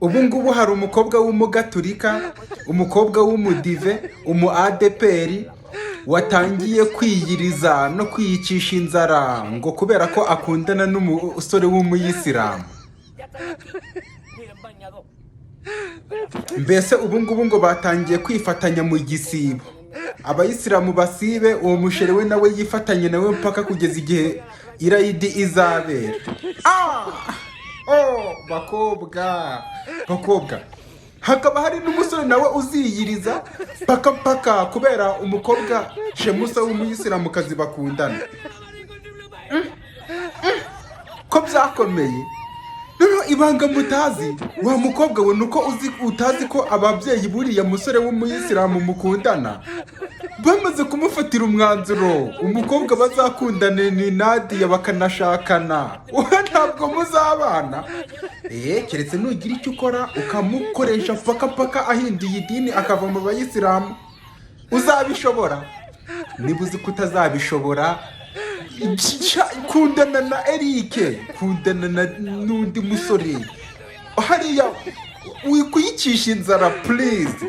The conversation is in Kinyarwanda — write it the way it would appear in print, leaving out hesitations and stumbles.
ubu ngubu hari umukobwa w'umugaturika, umukobwa w'umudive, umu adeperi watangiye kwiyiriza no kwiyicisha inzara ngo kubera ko akundana n'umusore w'umuyisilamu. Mbese ubu ngubu ngo batangiye kwifatanya mu gisibo, abayisilamu basibe, uwo musheri we nawe yifatanye nawe mpaka kugeza igihe irayidi izabera. Bakobwa, hakaba hari n'umusore nawe uziyiriza paka kubera umukobwa shemusa w'umuyisilamukazi bakundana. Ko byakomeye. Noneho ibanga mutazi, wa mukobwa we nuko utazi ko ababyeyi buriya musore w'umuyisilamu mukundana bamaze kumufatira umwanzuro, umukobwa bazakundana ni Nadia bakanashakana. Wowe ntabwo muzabana. Keretse nugira icyo ukora ukamukoresha paka ahinduye idini akava mu bayisilamu. Uzabishobora? Niba uzi ko utazabishobora, kundana na Eric, kundana n'undi musore hariya, wikuyicisha inzara please.